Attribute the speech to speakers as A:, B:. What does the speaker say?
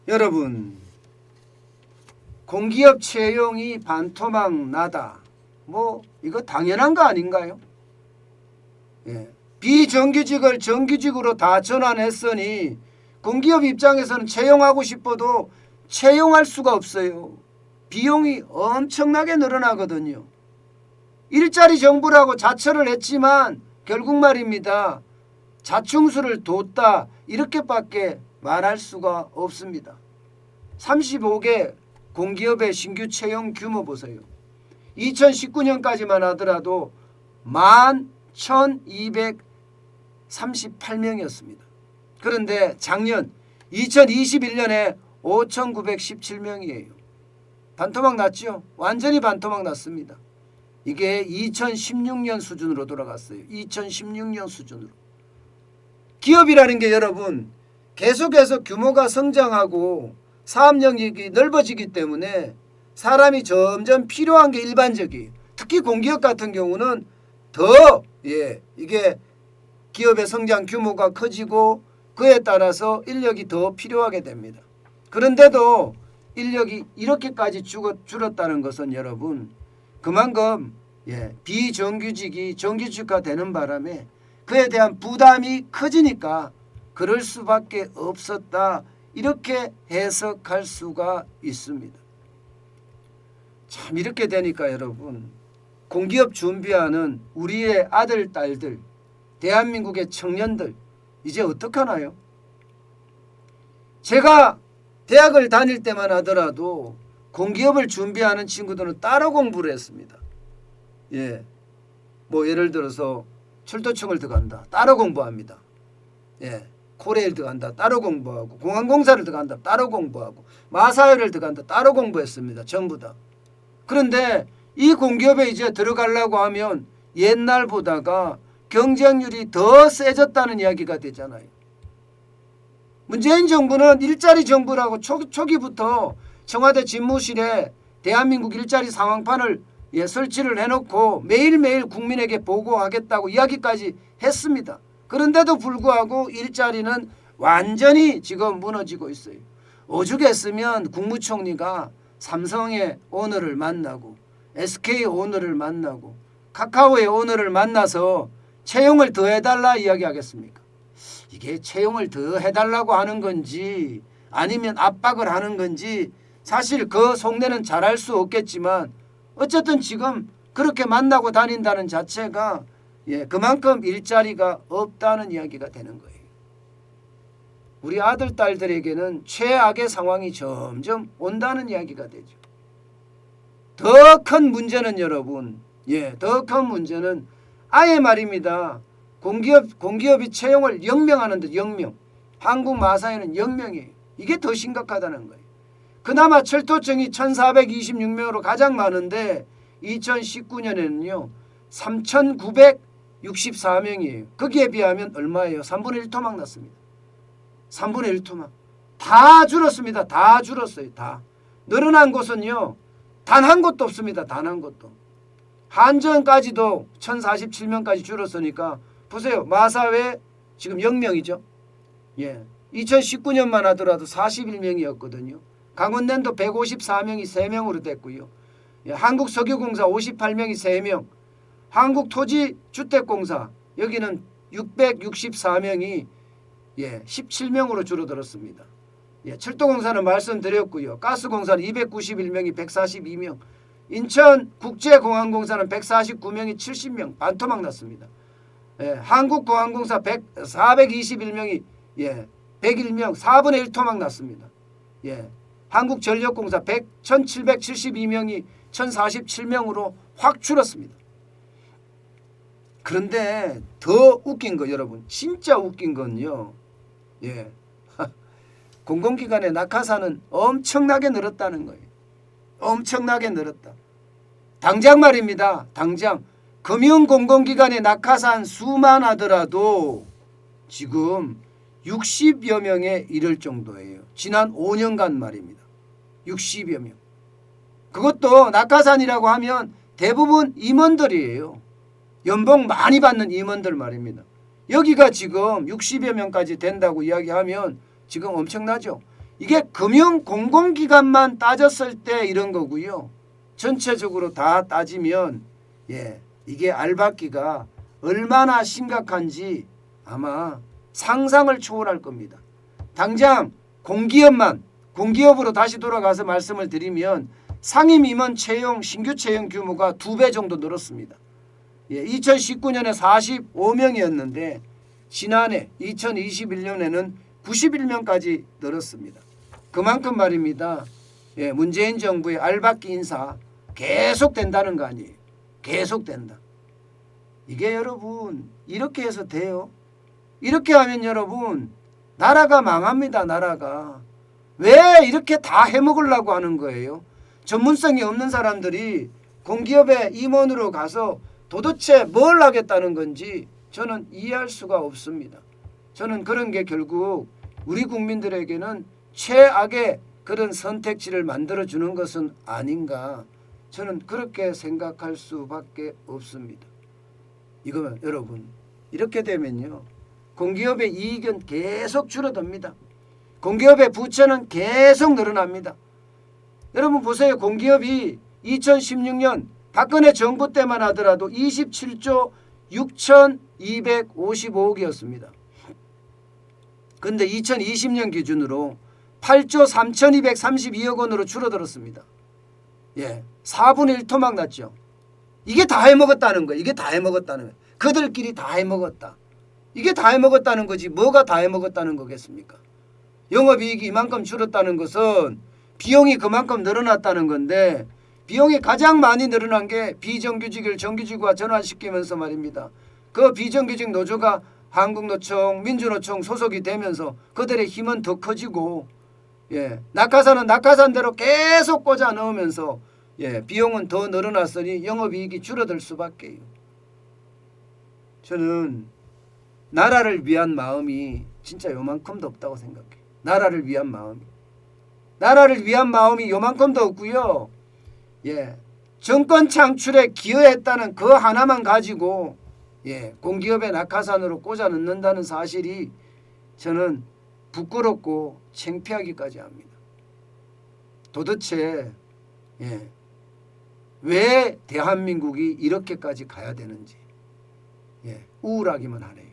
A: 여러분, 공기업 채용이 반토막 나다. 이거 당연한 거 아닌가요? 예. 비정규직을 정규직으로 다 전환했으니 공기업 입장에서는 채용하고 싶어도 채용할 수가 없어요. 비용이 엄청나게 늘어나거든요. 일자리 정부라고 자처를 했지만 결국 말입니다. 자충수를 뒀다 이렇게밖에 말할 수가 없습니다. 35개 공기업의 신규 채용 규모 보세요. 2019년까지만 하더라도 11,238명이었습니다. 그런데 작년 2021년에 5,917명이에요. 반토막 났죠? 완전히 반토막 났습니다. 이게 2016년 수준으로 돌아갔어요. 2016년 수준으로. 기업이라는 게 여러분 계속해서 규모가 성장하고 사업 영역이 넓어지기 때문에 사람이 점점 필요한 게 일반적이에요. 특히 공기업 같은 경우는 더 이게 기업의 성장 규모가 커지고 그에 따라서 인력이 더 필요하게 됩니다. 그런데도 인력이 이렇게까지 줄었다는 것은 여러분 그만큼 비정규직이 정규직화되는 바람에 그에 대한 부담이 커지니까 그럴 수밖에 없었다. 이렇게 해석할 수가 있습니다. 참 이렇게 되니까 여러분 공기업 준비하는 우리의 아들 딸들 대한민국의 청년들 이제 어떡하나요? 제가 대학을 다닐 때만 하더라도 공기업을 준비하는 친구들은 따로 공부를 했습니다. 예를 들어서 철도청을 들어간다. 따로 공부합니다. 코레일 들어간다. 따로 공부하고 공항공사를 들어간다. 따로 공부하고 마사회를 들어간다. 따로 공부했습니다. 전부 다. 그런데 이 공기업에 이제 들어가려고 하면 옛날보다가 경쟁률이 더 세졌다는 이야기가 되잖아요. 문재인 정부는 일자리 정부라고 초기부터 청와대 집무실에 대한민국 일자리 상황판을 설치를 해놓고 매일매일 국민에게 보고하겠다고 이야기까지 했습니다. 그런데도 불구하고 일자리는 완전히 지금 무너지고 있어요. 오죽했으면 국무총리가 삼성의 오너를 만나고 SK 오너를 만나고 카카오의 오너를 만나서 채용을 더 해달라 이야기하겠습니까? 이게 채용을 더 해달라고 하는 건지 아니면 압박을 하는 건지 사실 그 속내는 잘할 수 없겠지만 어쨌든 지금 그렇게 만나고 다닌다는 자체가 그만큼 일자리가 없다는 이야기가 되는 거예요. 우리 아들 딸들에게는 최악의 상황이 점점 온다는 이야기가 되죠. 더 큰 문제는 여러분 더 큰 문제는 아예 말입니다. 공기업이 채용을 영명하는데 영명. 한국 마사회는 0명이에요. 이게 더 심각하다는 거예요. 그나마 철도청이 1,426명으로 가장 많은데 2019년에는요. 3,964명이에요. 거기에 비하면 얼마예요? 3분의 1 토막 났습니다. 3분의 1 토막. 다 줄었습니다. 다 줄었어요. 다. 늘어난 곳은요. 단 한 곳도 없습니다. 단 한 곳도. 한전까지도 1,047명까지 줄었으니까 보세요. 마사회 지금 0명이죠. 2019년만 하더라도 41명이었거든요. 강원랜도 154명이 3명으로 됐고요. 한국석유공사 58명이 3명. 한국토지주택공사 여기는 664명이 17명으로 줄어들었습니다. 철도공사는 말씀드렸고요. 가스공사는 291명이 142명. 인천국제공항공사는 149명이 70명 반토막 났습니다. 한국공항공사 421명이 101명 4분의 1 토막 났습니다. 한국전력공사 1,772명이 1,047명으로 확 줄었습니다. 그런데 더 웃긴 거 여러분 진짜 웃긴 건요. 공공기관의 낙하산은 엄청나게 늘었다는 거예요. 엄청나게 늘었다. 당장 말입니다. 당장 금융공공기관의 낙하산 수만 하더라도 지금 60여 명에 이를 정도예요. 지난 5년간 말입니다. 60여 명. 그것도 낙하산이라고 하면 대부분 임원들이에요. 연봉 많이 받는 임원들 말입니다. 여기가 지금 60여 명까지 된다고 이야기하면 지금 엄청나죠. 이게 금융 공공기관만 따졌을 때 이런 거고요. 전체적으로 다 따지면 이게 알박기가 얼마나 심각한지 아마 상상을 초월할 겁니다. 당장 공기업으로 다시 돌아가서 말씀을 드리면 상임 임원 채용 신규 채용 규모가 2배 정도 늘었습니다. 2019년에 45명이었는데 지난해 2021년에는 91명까지 늘었습니다. 그만큼 말입니다. 문재인 정부의 알박기 인사 계속된다는 거 아니에요. 계속된다. 이게 여러분 이렇게 해서 돼요. 이렇게 하면 여러분 나라가 망합니다. 나라가. 왜 이렇게 다 해먹으려고 하는 거예요? 전문성이 없는 사람들이 공기업의 임원으로 가서 도대체 뭘 하겠다는 건지 저는 이해할 수가 없습니다. 저는 그런 게 결국 우리 국민들에게는 최악의 그런 선택지를 만들어주는 것은 아닌가, 저는 그렇게 생각할 수밖에 없습니다. 이거는 여러분 이렇게 되면요 공기업의 이익은 계속 줄어듭니다. 공기업의 부채는 계속 늘어납니다. 여러분 보세요. 공기업이 2016년 박근혜 정부 때만 하더라도 27조 6,255억이었습니다. 그런데 2020년 기준으로 8조 3,232억 원으로 줄어들었습니다. 4분의 1 토막 났죠. 이게 다 해먹었다는 거예요. 이게 다 해먹었다는 거예요. 그들끼리 다 해먹었다. 이게 다 해먹었다는 거지 뭐가 다 해먹었다는 거겠습니까? 영업이익이 이만큼 줄었다는 것은 비용이 그만큼 늘어났다는 건데 비용이 가장 많이 늘어난 게 비정규직을 정규직과 전환시키면서 말입니다. 그 비정규직 노조가 한국노총, 민주노총 소속이 되면서 그들의 힘은 더 커지고 낙하산은 낙하산대로 계속 꽂아 넣으면서 비용은 더 늘어났으니 영업이익이 줄어들 수밖에요. 저는 나라를 위한 마음이 진짜 요만큼도 없다고 생각해요. 나라를 위한 마음이 요만큼도 없고요. 정권 창출에 기여했다는 그 하나만 가지고 공기업의 낙하산으로 꽂아 넣는다는 사실이 저는 부끄럽고 창피하기까지 합니다. 도대체 왜 대한민국이 이렇게까지 가야 되는지 우울하기만 하네요.